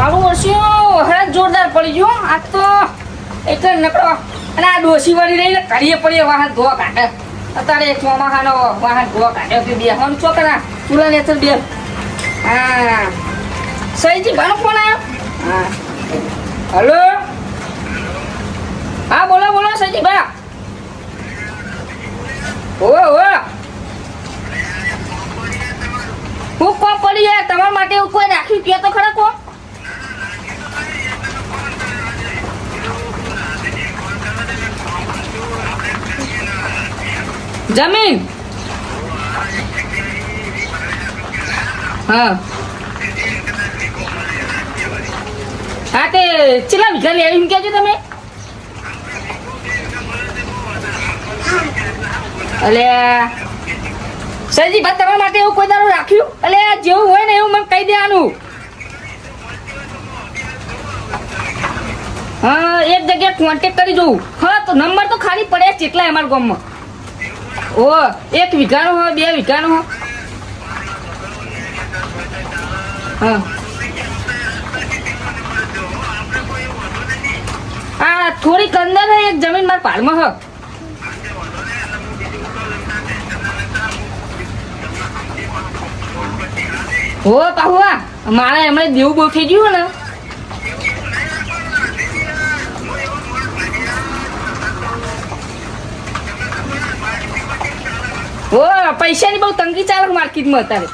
મારું વર્ષિયો હરા જોરદાર પડી ગયો આ તો એક નકડો અને આ ડોસી વાળી રહીને કરીએ પડીએ વાહન ધોવા કાઢે અત્યારે ચોમાહાનો વાહન ધોવા કાઢ્યો કે બે હમ છોકરા ચૂલા ને બે હા સહીજી ભાનો ફોન આવ્યો હા હલો હા બોલો બોલો સહીજી ભા ઓ હું કોમ પડી યાર તમારા માટે એવું કોઈ રાખ્યું કે તો ખરા કોમ જમીન હા હા તે ચેલા વીઘા લે એમ કહેજો તમે અલે સરજી બા તમારા માટે એવું કોઈ દારૂ રાખ્યું અલે જેવું હોય ને એવું મને કહી દેવાનું હા એક જગ્યાએ કોન્ટેક્ટ કરી દઉં હા તો નંબર તો ખાલી પડે કેટલા અમારા ગામમાં ઓ 1 વીઘાનો હો 2 વીઘાનો હો હા આ થોડીક અંદર એક જમીન મારા પાલમાં હ હો પાહુઆ મારે એમણે દેવું બહુ થઈ ગયું ને ઓ પૈસાની બહુ તંગી ચાલે માર્કેટમાં અત્યારે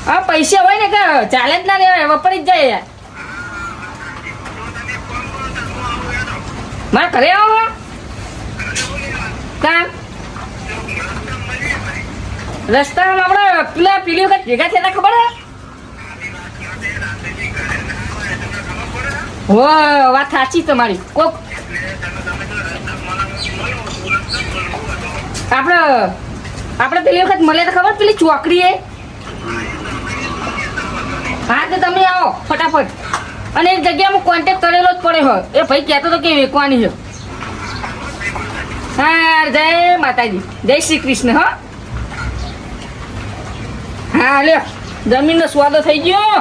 હા પૈસા હોય ને કે ચાલે જ ના રહેવાય વપરી જ જાય યાર મારે ઘરે આવો કામ રસ્તામાં આપણે પેલા પીલી વખત ભેગા થયા ખબર હે હો વાત સાચી તમારી કોક આપણે પેલી વખત મળે તો ખબર પેલી ચોકડી એ હા તો તમે આવો ફટાફટ અને એક જગ્યામાં કોન્ટેક્ટ કરેલો જ પડે હોય એ ભાઈ કહેતો તો કે વેચવાની છે હા જય માતાજી જય શ્રી કૃષ્ણ હો હા લ્યો જમીનનો સ્વાદો થઈ ગયો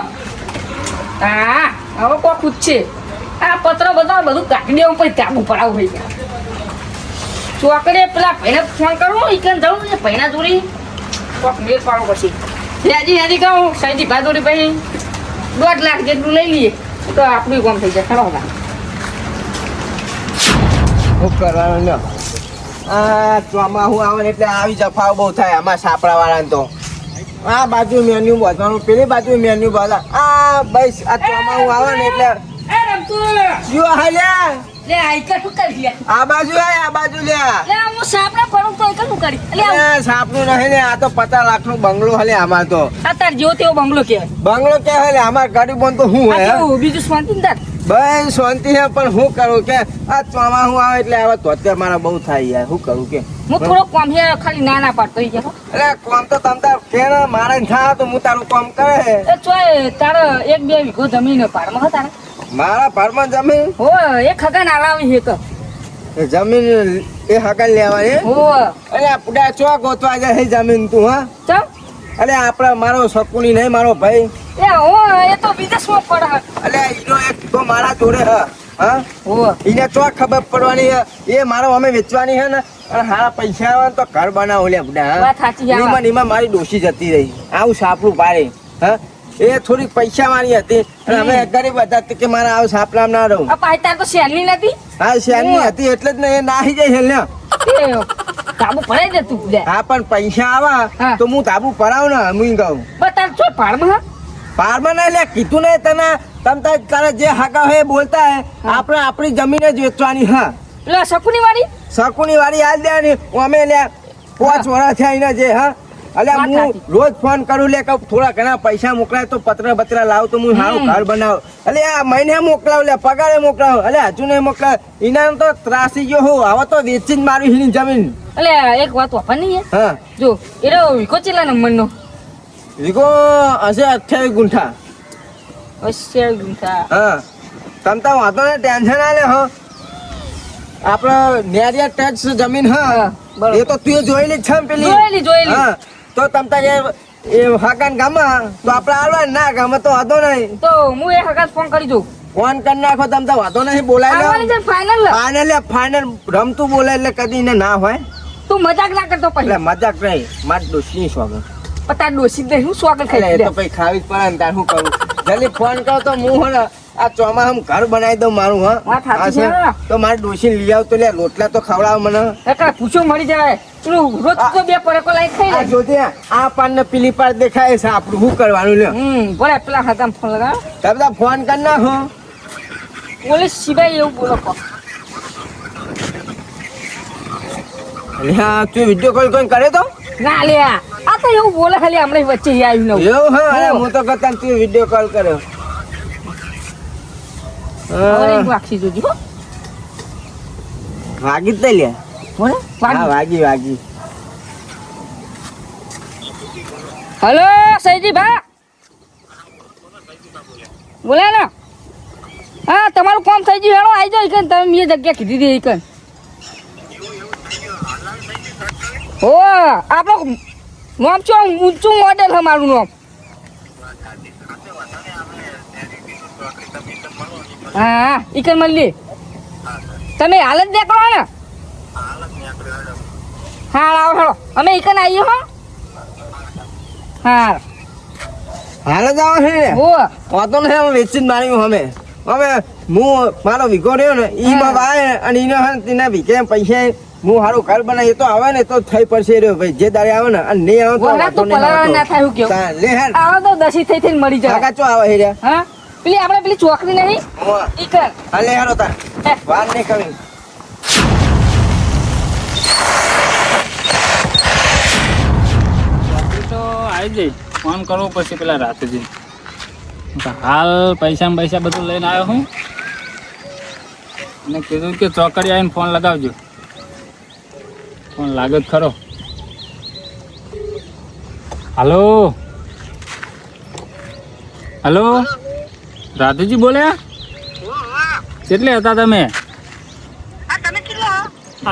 હા હવે કોક છે આ પત્ર બધા બધું કાઢી દેવું પછી ચાબુ પડાવું થઈ ગયા ચોકડે પેલા ભાઈને ફોન કરવો ઈકન જવું ને ભાઈના જોડી કોક મેળ પાડવો પછી યાદી કહું સાઈજી ભાદોડી ભાઈ 1.5 લાખ જેટલું લઈ લઈએ તો આપણું કામ થઈ જાય ખરો શું કરવાનું ને આ ચોમાસું આવે ને એટલે આવી જફાવ બહુ થાય આમાં સાપડા વાળાને તો આ બાજુ મેન્યુ બધવાનું પેલી બાજુ મેન્યુ બધા આ બસ આ ચોમાસું આવે ને એટલે જો હાલ્યા લે આઈકા શું કરી લે આ બાજુ આ બાજુ લે લે હું સાપડા પડું તો એક શું કરી લે સાપનું નહીં ને આ તો 50 લાખનો બંગલો હલે આમાં તો અત્યાર જેવો તેવો બંગલો કહેવાય બંગલો કે હલે અમાર ગરીબોન તો શું હે બીજું શાંતિ ને તાર બસ શાંતિ હે પણ શું કરું કે આ ચોમાસું આવે એટલે આવે તો અત્યારે મારા બહુ થાય યાર શું કરું કે હું થોડો કામ છે ખાલી નાના પાડતો હી ગયા અરે કામ તો તમ તાર કે મારે થા તો હું તારું કામ કરે એ ચોય તારે 1-2 વીઘો જમીન પાડમાં હતા મારા પારમાં જમીન હો એક ખગન આલાવી હે તો જમીન એ હગન લેવાની હો અરે પુડા ચો ગોતવા જાય જમીન તું હા ચમ અરે આપડે મારો શકુની નહીં મારો ભાઈ એ હો એ તો વિદેશમાં પડે અરે ઈનો એક તો મારા જોડે હ હા હો ઈને ચો ખબર પડવાની હે એ મારો અમે વેચવાની હે ને અને હારા પૈસા આવે તો ઘર બનાવો લે પુડા વાત સાચી હા નીમાં મારી ડોશી જતી રહી આવું સાપડું પાડે હા એ થોડીક પૈસા વાળી હતી અને અમે ગરીબ હતા કે મારા આવું સાપલામ ના રહું આ પાયતા તો શેરની નથી હા શેરની હતી એટલે જ ને એ નાહી જાય હેલ ને તાબુ ભરાઈ દે તું લે હા પણ પૈસા આવા તો હું તાબુ પરાવ ને હું કહું બતા છો પાડમાં પારમાં ના લે કીધું ને તને તારે જે હાકા હે બોલતા હે આપણે આપણી જમીન જ વેચવાની હા લે શકુની વાળી હાલ દેવાની અમે લે 5 વર્ષ થયા એને જે હા અલ્યા હું રોજ ફોન કરું લે કે થોડા ઘણા પૈસા મોકલાય તો પત્ર લાવ તો હું સારું ઘર બનાવ અલે આ મહિને મોકલાવ લે પગારે મોકલાવ અલે હજુ નહીં મોકલાવ ઇનામ તો ત્રાસી ગયો હું હવે તો વેચી જ મારી હિની જમીન અલે એક વાત વાપર નહીં હા જો એરો વિકો ચેલા નંબરનો વિકો હશે 28 ગુંઠા 28 ગુંઠા હા તમ તો વાંધો ને ટેન્શન આલે હો આપણે નેરિયા ટચ જમીન હા એ તો તું જોયેલી જ છે પેલી જોયેલી હા તો તમ તારે એ હાકાન ગામમાં તો આપણે આવવા ના ગામમાં તો વાંધો નહીં. તો હું એ હગાત ફોન કરી દઉં. ફોન કરી નાખો તમ તાર વાંધો નહીં બોલાય આવવાની છે ફાઇનલ. ફાઇનલ રમતું બોલાય એટલે કદી ને ના હોય તું મજાક ના કરતો એટલે પછી. મજાક નહીં માર ડોશી સ્વાગત પતા ડોસી દે હું સ્વાગત એટલે ખાઈ એ તો પછી ખાવી જ પડે ને તાર શું કરું જલ્દી ફોન કરો તો હું હે ને આ ચોમાસામાં ઘર બનાવી દઉં મારું હા વાત સાચી હા, છે. તો મારે ડોશી લઈ આવતો લે રોટલા તો ખવડાવ મને એકલા પૂછો મળી જાય પેલું રોજ તો બે પડકો લાઈ ખાઈ આ લે. જોજે આ પાન ને પેલી પાર દેખાય છે આપણું શું કરવાનું લ્યો બોલે પેલા હતા ફોન લગાવ. તમે બધા ફોન કરી નાખો પોલીસ સિવાય એવું બોલો કહો. એટલે હા તું વિડીયો કોલ કોઈ કરે તો ના લે આ તો એવું બોલે ખાલી હમણાં વચ્ચે આવ્યું નવું. એવું હા અરે હું તો કરતા તું વિડીયો કોલ કર્યો હવે એક વાગી જોજો હો. વાગી જ લે બોલે હા વાગી. વાગી હલો સૈજી ભા બોલે ને હા તમારું કામ થઈ ગયું હેડો આવી જાઓ ઈકન તમે મેં જગ્યા કીધી હતી ઈકન. ઓ આપણો નામ છો ઊંચું મોડેલ છે મારું નામ. હા ઈકન મળી તમે હાલ જ દેખો ને. હા આવો હેડો અમે ઈકન આવીએ હો. હા હાલ જ આવે છે ને ઓ વાતો નહીં અમે વેચી જ માર્યું અમે હવે હું મારો વીઘો રહ્યો ને ઈમાં વાય અને ઈને હે તેના વીઘે પૈસા હું સારું ઘર બનાવી એ તો આવે ને તો થઈ પડશે રહ્યો ભાઈ જે દાડે આવે ને અને નહીં આવે તો વહરા વાંધો તું નહીં પલાળા ના થાય હું આવતો. કેવું. તાન લે હેર આવો તો દસી થઈ થઈને મળી જાય. કાકા ચો આવે હે રે હા પેલી આપણે પેલી ચોકડી નહીં હોવા. ઈ કર. હા લે હેરો તાર હે. વાર નહીં કરી તો આવી જઈ ફોન કરવો પછી પેલા રાતે જઈને હાલ પૈસા ને પૈસા બધું લઈને આવ્યો હું અને કીધું કે ચોકડી આવીને ફોન લગાવજો ફોન લાગે જ ખરો હલો હલો રાધુજી બોલ્યા કેટલે હતા તમે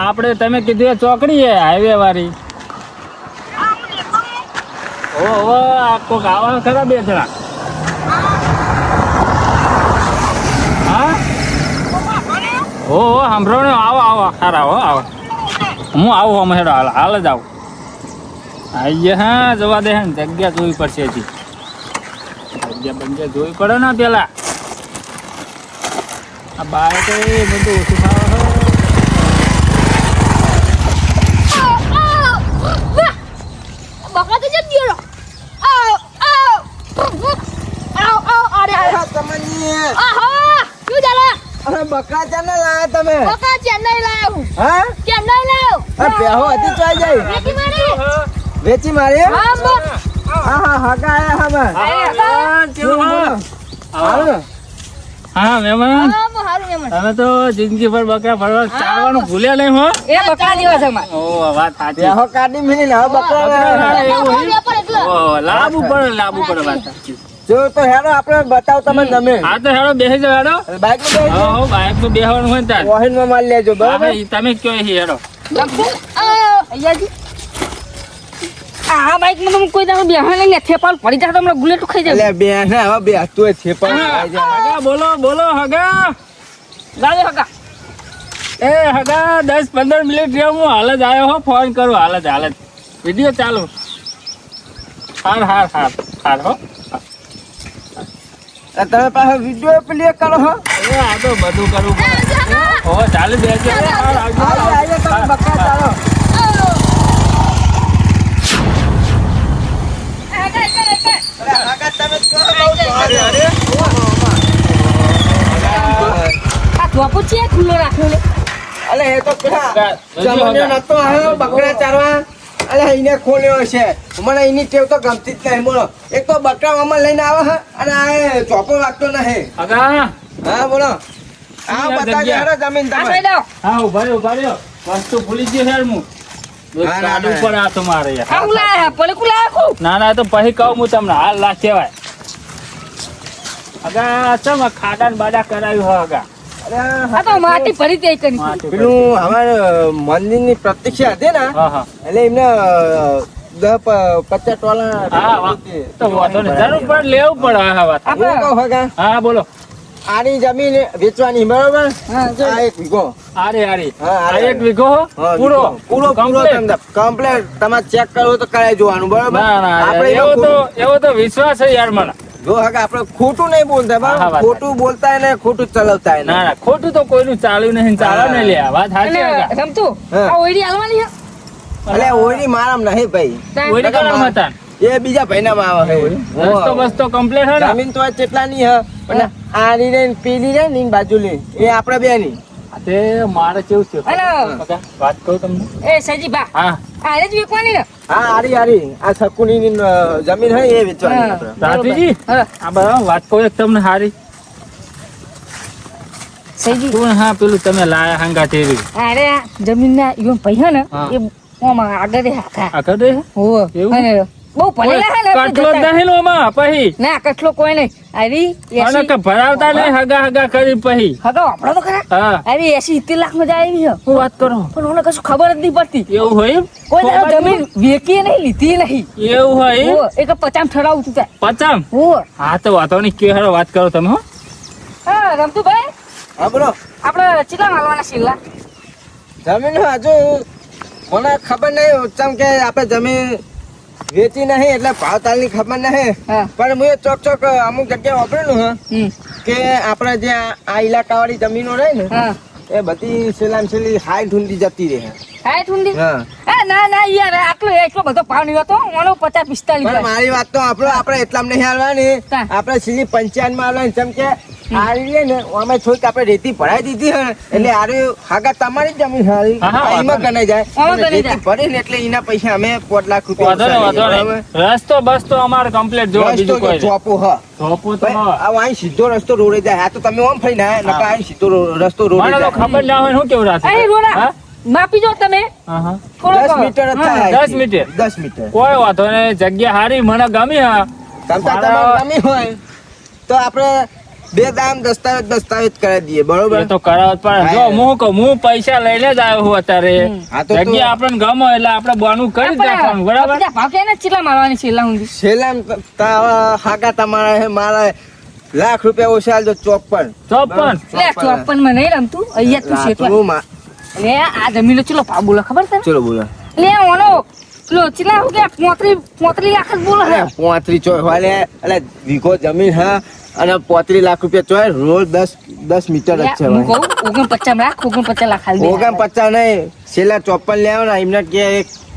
આપણે તમે કીધું એ ચોકડી છે હાઈવે વાળી ઓ આખો ગાવા ખરા બે જણા હા ઓ સાંભળો ને આવો આવો ખરા હો આવો હું આવું અમે હેડો હાલ હાલ જ આવું આઈએ હા જવા દે ને જગ્યા જોવી પડશે હજી જગ્યા જોવી પડે ને પેલા આ બાર તો એ બધું ઓછું ખાવા બકરા તો જતી રહ્યો. આવ આવ આવ આવ અરે અરે આહા શું ચાલે? અરે બકરા ચાને લાયા તમે બકરા ચેન્નઈ લાવ્યો હું. હા ચેન્નઈ લાવ્યો. આ બેહો હતી ચાઈ જાય વેચી મારી. વેચી મારી હા બસ. હા હા હગા આયા હમે હા મહેમાન હા બસ હારું એમ. તમે તો જિંદગી ભર બકરા ફરવા ચાલવાનું ભૂલ્યા નહીં હો એ બકરા જેવા છે અમારે. ઓ વાત સાચી બેહો કાઢી મિલી ને હવે બકરા બકરા લાયા. એવું હોય? વેપાર એટલે. ઓ લાંબુ પડે વાત સાચી જો તો હેરો આપણે બતાવ તમે તમે હા તો હેડો બેસી જાઓ હેડો બાઈક માં બેસી હો બાઈક તો બેહવાનું હોય ને તાર વાહન માં માલ લેજો હા બરાબર ભાઈ તમે કયો છે હેડો અહીંયાથી આ બાઈક માં તો કોઈ દાડો બેહવા નહીં ને થેપાલ પડી જાય તો હમણાં ગુલેટું ખાઈ જાય. એટલે બે ને હવે બે તું છે પણ હગા બોલો બોલો હગા લાવે હગા. એ હગા 10-15 મિનિટ રહ્યો હું હાલ જ આવ્યો હો ફોન કરું હાલ જ વિડીયો ચાલુ હાર હો તમે પાછો વિડીયો પ્લે કરો હો એ આ તો બધું કરવું પડે ઓ ચાલે બેસજો હાર આવજો આજે તમે બકરા ચાલો આ ધોપો છે ખુલ્લો રાખ્યો લે. અલે એ તો પેલા જોજો જમાનો હગા. નતો આવ્યો બકરા ચારવા અલે એને ખોલ્યો છે મને એની ટેવ તો ગમતી જ નહીં બોલો એક તો બકરા આમાં લઈને આવે છે અને આ ચોપો વાગતો નહીં હગા હા બોલો આ બતાવજો જગ્યા. હેરો જમીન આ તમે સાઈડ આવો. હા ઉભા રહ્યો વસ્તુ ભૂલી ગયો યાર હું ના, ના, કાઢવું ના. પડે આ તો મારે યાર આ ઉલાયા પલેકું લાયા ખું. ના ના તો પછી કહું હું તમને હાલ લાખ કહેવાય હગા ચમ આ ખાડા ને બાડા કરાવ્યું હો હગા આ તો માટી ભરી દે કરી. પેલું અમારે મંદિરની પ્રતિક્ષા હતી ને હા હા એટલે એમને 50 ટોલા હા તો વાંધો નહીં જરૂર પડે લેવું પડે હા વાત હું કહું હગા હા બોલો આની જમીન વેચવાની બરોબર હા, જો. આ 1 વીઘો આરે હા, આ આરે. 1 વીઘો હા, પૂરો પૂરો Complete? કમ્પ્લેટ તમારે ચેક કરવો તો કરાય જોવાનું બરોબર ના ના આપણે એવો તો વિશ્વાસ છે યાર મને જો હગા આપણે ખોટું નહીં બોલતા હા, બરાબર વાત ખોટું બોલતા ને ખોટું ચલાવતા ના ના ખોટું તો કોઈનું ચાલ્યું નહીં ચાલે ને લે વાત સાચી અને કાકા. રમતું હા. આ ઓયડી હાલવાની છે એટલે ઓયડી મારામ નહીં ભાઈ ઓયડી કોના હતા? એ બીજા ભાઈના માં આવે રસ્તો બસ્તો કમ્પ્લીટ હે ને જમીન તો કેટલા ની હે પણ આની ને પેલી રે ની બાજુની એ આપણે બે ની આ તે મારે કેવું છે અને- કાકા, વાત કહું તમને એ સજીબા હા આરે જ વેચવાની ને હા હારી આ સકુની ની જમીન હે એ વેચવાની હા. આપણે રાત્રિજી હા આ બરાબર વાત કહું એક તમને હારી સજી તું ને હા પેલું તમે લાયા હાંગા તેરી અરે આ જમીનના ઈવન પૈસા ને હા. એ ઓમાં આગળ હાકા આ કરે હોવે એવું? અને બહુ ભણેલા હે ને આપણે કટલો જ જતા. નહીં લો માં પછી ના કટલો કોઈ નહીં અરે અને 80 કે ભરાવતા નહીં હગા કરી પછી હગો આપણો તો ખરા હા અરે 80-70 લાખ માં જાય એવી છે શું વાત કરો પણ મને કશું ખબર જ નહીં પડતી એવું હોય એમ? કોઈ દાડો જમીન વેચી નહીં લીધી નહીં એવું હોય એમ? હોવે, એક 50 ઠરાવું તું ત્યાં પચામ હોવે. હા તો વાતો નહીં કે હારો વાત કરો તમે હો હા રમતુભાઈ હા બોલો આપણે ચીલા માલવાના શીલા જમીન હજુ મને ખબર નહીં ચમ કે આપણે જમીન વેચી નહીં એટલે ભાવ તાલની ખબર નહીં હા પણ હું એ ચોક અમુક જગ્યાએ વાપરેલું હે હમ કે આપણે જે આ ઇલાકાવાળી જમીનો રહે ને હા એ બધી સેલામ સેલી હાઈ ઢૂંઢી જતી રહે હા ઠુંડી હા ના ના યાર એટલો બધો ભાવ નહીં હતો મને 50-45 પણ મારી વાત તો આપણે એટલામ નહીં હાલવાની હા. આપણે સીધી 55 માં હાલવાની જેમ કે હારી રે ને અમે થોડીક આપણે રેતી ભરાઈ દીધી હે ને, એટલે હારી હાગા તમારી જ જમીન હારી હા, હા, એમાં ગણાઈ જાય આમાં અને ગણાઈ રેતી ભરી ને એટલે એના પૈસા અમે 5 લાખ વાંધો નહીં, વાંધો રૂપિયા નહીં. રસ્તો બસ્તો અમારે કમ્પ્લીટ જો બીજું કોઈ નહીં. ચોપો હા ધોપું તો ભાઈ, હા. આ અહીં સીધો રસ્તો રોડે જાય આ તો તમે ઓમ ફરીને આયા, નકર અહીં સીધો રસ્તો રોડે મને તો જાય ખબર ના હોય શું કેવું રાતે અહીં રોડા માપી જો તમે હા હા થોડોક 10 મીટર જ થાય હા, 10 અહીંથી. મીટર. 10 મીટર કોઈ વાંધો નહીં જગ્યા હારી મને ગમી હા તમતા મારા- તમારે ગમી હોય તો આપણે બે દામ દસ્તાવેજ કરાવી દઈએ બરોબર એ તો કરાવત પણ જો હું કહું હું પૈસા લઈને જ આવ્યો છું અત્યારે હા, તો જગ્યા આપણને ગમે એટલે આપણે બોનું કરી જ નાખવાનું બરાબર ભાવ કે ને ચીલા મારવાની છેલ્લા ઊંધી છેલ્લા હાગા તમારા હે મારા લાખ રૂપિયા ઓછા આલજો 54 ચોપન લે 54 માં નહીં રમતું અહીંયા તું શેતવા લાખનું લે આ જમીનનો ચીલો ભાવ બોલો ખબર તને ચલો બોલો લે ઓનો પેલો ચીલા હું કે 35 લાખ જ બોલો હે 35 ચોય વાલે એટલે વીઘો જમીન હા અને 35 લાખ રૂપિયા ચોય રોજ 10 મીટર જ છે હું કહું 49 લાખ 49 લાખ હાલ દે 49 નહીં છેલ્લા 54 લેવો ને એમને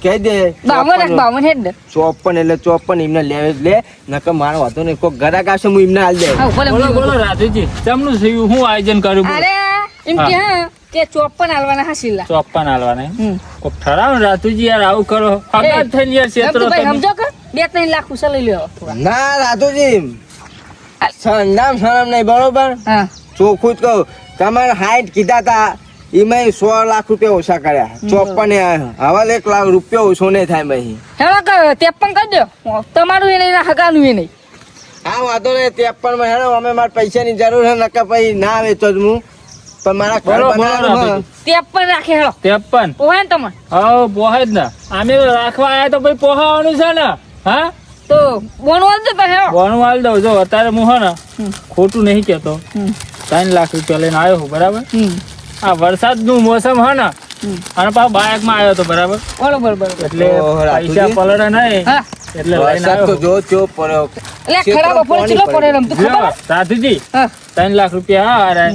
કહી દે 52 હેડ 54 એટલે 54 એમને લેવે જ લે નકર મારો વાતો નહીં કોઈ ગરાક આવશે હું એમને હાલ દે હા બોલે બોલો બોલો રાધુજી ચમનું થયું હું આયોજન કર્યું બોલો. અરે એમ કે હા કે 54 હાલવાના હા શીલા 54 હાલવાના એમ? હમ કોક ઠરાવ ને રાતુજી યાર આવું કરો હગા જ થઈને યાર છેતરો રમતુભાઈ તમે. સમજો કે 2-3 લાખ ઉછા લઈ લ્યો થોડા. ના રાધુજી સંડામ શરમ નહીં બરોબર હા ચોખ્ખું જ કહું તમારે 60 કીધા તા એમાં 100 લાખ રૂપિયા ઓછા કર્યા 54 હવે 1 લાખ રૂપિયા ઓછો નહીં થાય ભાઈ હેડો કે 53 કરી દો તમારું એ નહીં હગાનું એ નહીં હા વાંધો નહીં 53 માં હેડો અમે મારા પૈસાની જરૂર છે નકર પછી ના વેચો જ હું પણ મારા ઘર બોલો, બોલો, બનાવવાનું હે. રાધુજી. 53 રાખે હેડો 53 ઓહે ને તમે હા પોહે જ ને આમે રાખવા આયા તો ભાઈ પોહાવાનું છે ને હા તો બોનવા દે પછી હેડો બોનું હાલ દઉં જો અત્યારે હું હે ને હમ. ખોટું નહીં કેતો હમ 3 લાખ રૂપિયા લઈને આવ્યો છું બરાબર હમ આ વરસાદનું મોસમ હે ને હમ. અને પાછો બાઇકમાં આવ્યો તો બરાબર બરોબર એટલે ઓહો, પૈસા રાતુજી. પલળે નહીં હા એટલે લઈને વરસાદ આવ્યો તો છું. જો પડ્યો એટલે ખરાબ બપોરે ચીલો પડે રમતું જો, ખબર રાધુજી હા 3 લાખ રૂપિયા હા અરે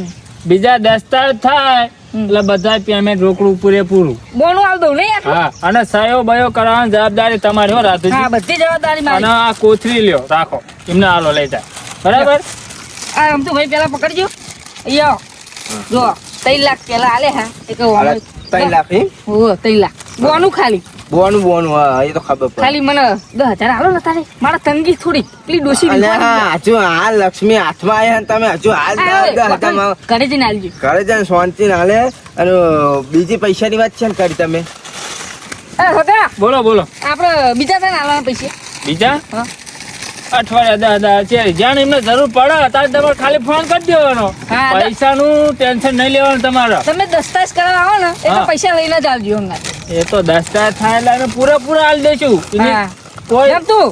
બીજા દસ્તાવેજ થાય એટલે બધા પેમેન્ટ રોકડું પૂરેપૂરું બોનું આલ દઉં નહીં આટલું હા અને સયો બયો કરવાની જવાબદારી તમારી હો હા રાધુજી બધી જવાબદારી અને મારી આ કોથળી લ્યો રાખો એમને હાલો લઈ જાય બરાબર આ રમતું ભાઈ પેલા પકડજો યો જો 3 લાખ પેલા આલે હા એક 3 લાખ એમ? ઓ 3 લાખ બોનું ખાલી બોનું હા એ તો ખબર પડે ખાલી મને 10,000 આલો ને તારે મારા તંગી થોડી પેલી ડોસી અલ્યા, હજુ હાલ લક્ષ્મી હાથમાં આયા ને તમે હજુ હાલ હજારમાં ઘરે જઈને આલજો ઘરે જઈને શાંતિ ના હાલે અને બીજી પૈસાની વાત છે ને કરી તમે એ હગા બોલો બોલો આપણે બીજા તને આલવાના પૈસા બીજા હા અઠવાડિયા 10 છે જ્યાં એમને જરૂર પડે ત્યારે તમારે ખાલી ફોન કરી દેવાનો હા, પૈસાનું ટેન્શન નહીં લેવાનું તમારે તમે દસ્તાવેજ કરાવવા આવો ને એટલે હા. પૈસા લઈને જ આવજો હંગાત એ તો દસ્તાવેજ થાય એટલે અમે પૂરેપૂરા હાલ દઈશું એની હા. કોઈ એમ તું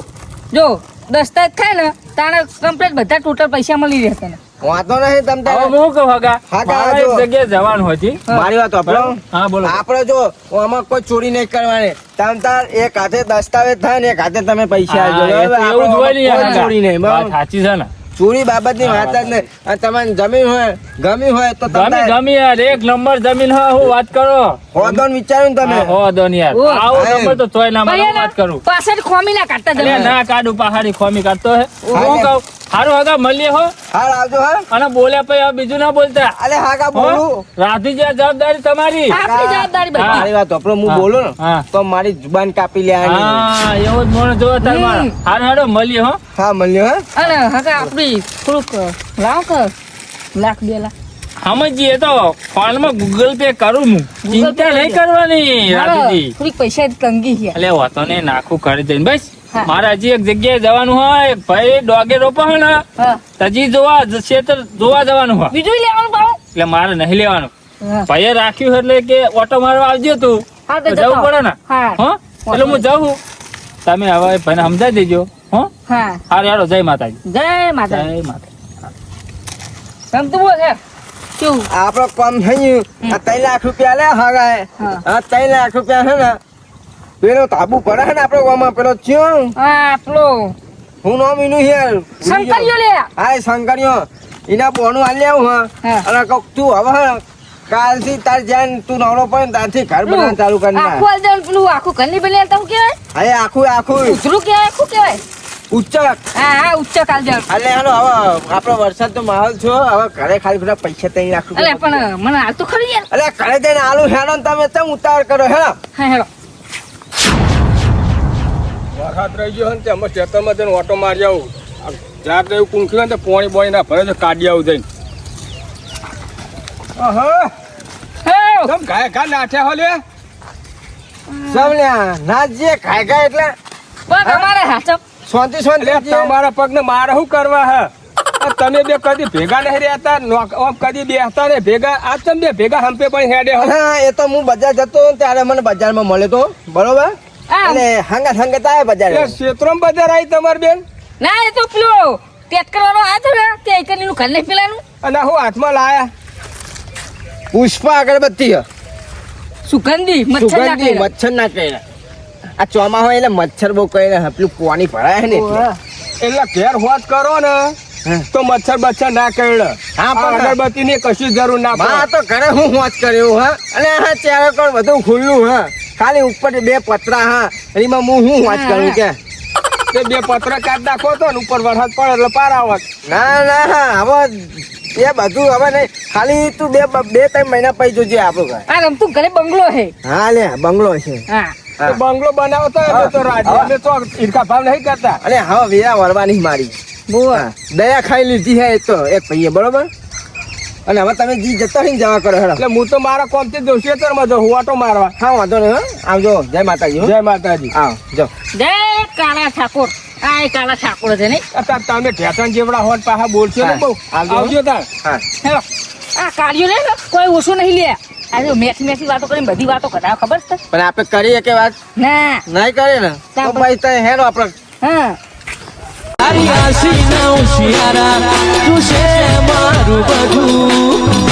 જો દસ્તાવેજ થાય ને તારે કમ્પ્લીટ બધા ટોટલ પૈસા મળી રહેશે ને વાંધો નહીં તમ હવે તારે હું કહું હગા હગા, મારે જો. એક જગ્યાએ જવાનું હતી મારી વાત સાંભળો. હા બોલો આપણે જો આમાં કોઈ ચોરી નહીં કરવાની તમ તાર એક હાથે દસ્તાવેજ થાય ને એક હાથે તમે પૈસા હા, આપજો. એ તો હવે એવું જ હોય ને કોઈ યાર. ચોરી નહીં વાત બરાબર? સાચી છે ને ચોરી બાબતની હા, વાત જ નહીં અને તમને જમીન હોય ગમી હોય તો ગમી તમે ગમી યાર એક નંબર જમીન હોય હું વાત કરો હોદો ને વિચાર્યું ને તમે હા, હો દો ને યાર ઓ, આવો હા, નંબર તો તોય ના મારે હું વાત કરું પાછળ ખોમી ના કાઢતા અરે જવાનું. ના કાઢું પહાડી ખોમી કાઢતો હે હા, હું લે. કહું હારું હગા મળીએ હો હાલ આવજો હા અને બોલ્યા પછી હવે બીજું ના બોલતા અલે હાકા હો? બોલું રાધી જે જવાબદારી તમારી આપણી જવાબદારી બધી. મારી વાત સાંભળો, હું હા. બોલું ને હા. તો મારી જુબાન કાપી લેવાની હા એવો જ મોણ જોવો તાર મારા હમ. હારું હારું મળીએ હો હા મળ્યો હા અને હકા આપણી થોડુંક લાવ કે લાખ 2 લાખ સમજીએ તો ફોનમાં ગૂગલ પે કરું હું ચિંતા નહીં કરવાની હા, રાધીજી થોડીક પૈસા તંગી છે એટલે વાતો ને નાખું કરી દઈને બસ હા. મારે હજી એક જગ્યાએ જવાનું હોય એક ભાઈ ડોગે રોપા હોય ને હા હજી ખેતર જોવા જવાનું હોય બીજું લેવાનું પાછું? એટલે મારે નહીં લેવાનું હા. ભાઈએ રાખ્યું એટલે કે ઓટો મારવા આવજો તું હા, તો તો જતો. જવું પડે ને હા. હો એટલે હું જાઉં તમે હવે ભાઈને સમજાવી દેજો હો હા હારું હાલો જય માતાજી જય માતા જય માતા ગમતું બોલ છે કેવું આપડે કામ થયું આ 3 લાખ રૂપિયા લે હગાય હા. આ 3 લાખ રૂપિયા છે ને પેલો તાબુ પડે છે ને આપડે ગામમાં પેલો ચિયો હા પેલો હું નામ એનું યાર શંકરીયો લે હા શંકરિયો એના બોનું આલી આવું હા હા. અને કહું તું હવે કાલથી તાર જ્યાં તું નવરો પડે ને ત્યારથી ઘર બનાવવાનું ચાલુ કરી નાખ. આખું આલજણ પેલું આખું ઘરની બની આલતા હું કહેવાય હવે આખું આખું ઉતરું કહેવાય આખું કહેવાય ઉચ્ચ હા હા ઉચ્ચ કાલજણ એટલે હાલો હવે આપણો વરસાદ તો માહોલ છો હવે ઘરે ખાલી બધા પૈસા 3 લાખ અલે રૂપિયા પણ મને હાલ તો ખરી યાર અલે ઘરે જઈને આલુ હેડો ને તમે ચમ ઉતાવળ કરો હેડો હા હેડો વરસાદ રહી ગયો ને તેમાં ખેતરમાં જઈને ઓટો મારી આવું જાત એવું કુંખ્યું ને પોણી બોણી ના ભરે તો કાઢી આવું જઈને હે તમ ગાય ઘા નાઠ્યા હો લે સમલ્યા ના જે ખાય ખાય એટલે બસ અમારે હાચપ શાંતિ એટલે શાંતિ તમારા પગને મારે શું કરવા હે આ તમે બે કદી ભેગા નહીં રહેતા આમ કદી બેસતા ને ભેગા આ તમે બે ભેગા હંપે પણ હેડે હો હા એ તો હું બજાર જતો હતો ને ત્યારે મને બજારમાં મળ્યો તો બરોબર હા. એટલે હંગત હંગત આવે બજાર એટલે ક્ષેત્રમાં બજાર આવી તમારી બેન ના એ તો પેલો પેટ કરવાનો આ તો ને તે એકલીનું ઘર નહીં પેલાનું અને હું હાથમાં લાયા પુષ્પા અગરબત્તી હે. સુગંધી મચ્છર ના સુગંધી કર્યા. મચ્છર ના કર્યા આ ચોમા હોય એટલે મચ્છર બહુ કર્યા પેલું પાણી ભરાય ને એટલે ઓહ. એટલે ઘેર હોત કરો ને હા. તો મચ્છર બચ્છર ના કરડે હા, પણ- અગરબત્તી ની કશી જરૂર ના માં પડે આ તો ઘરે હું વાંચ કર્યું હા અને હા ચારે કોણ બધું ખુલ્લું હા ખાલી ઉપર 2 પતરા હા એમાં હું વાંચ કરું કે તે બે પત્ર કાઢ નાખો તો ને ઉપર વરસાદ પડે એટલે પાર આવત ના ના હા હવે એ બધું હવે નહીં ખાલી તું 2-3 મહિના પછી જોજે આપણું ઘર આ રમતું ઘરે બંગલો હે હા લે બંગલો છે હા તો બંગલો બનાવતો અમે તો રાજી અમે તો ઈરખા ભાવ નહીં કરતા અને હવે વેરા વળવાની મારી બોલ હા, દયા ખાઈ લીધી છે એ તો એક ભાઈએ બરોબર અને હવે તમે જી જતા રહીને જવા કરો હેડો એટલે હું તો મારા કોમથી જઉં ખેતરમાં જઉં હુવાટો મારવા હા વાંધો નહીં હો. આવજો જય માતાજી હો. જય માતાજી આવ જો જય કાળા ઠાકોર આ એ કાળા ઠાકોર છે નહીં અત્યારે તમે ઢેસણ જેવડા હોત પાછા બોલશો ને હા, બહુ આવજો. આવજો તાર હા હેલો આ કાળિયો લે ને કોઈ ઓછું નહીં લે આ જો મેથી વાતો કરીને બધી વાતો કરાવે ખબર છે પણ આપણે કરીએ કે વાત ના નહીં કરીએ ને તો ભાઈ તને હેડો આપણે હા તારી આશી ના ઉશિયારા તું છે મારું બધું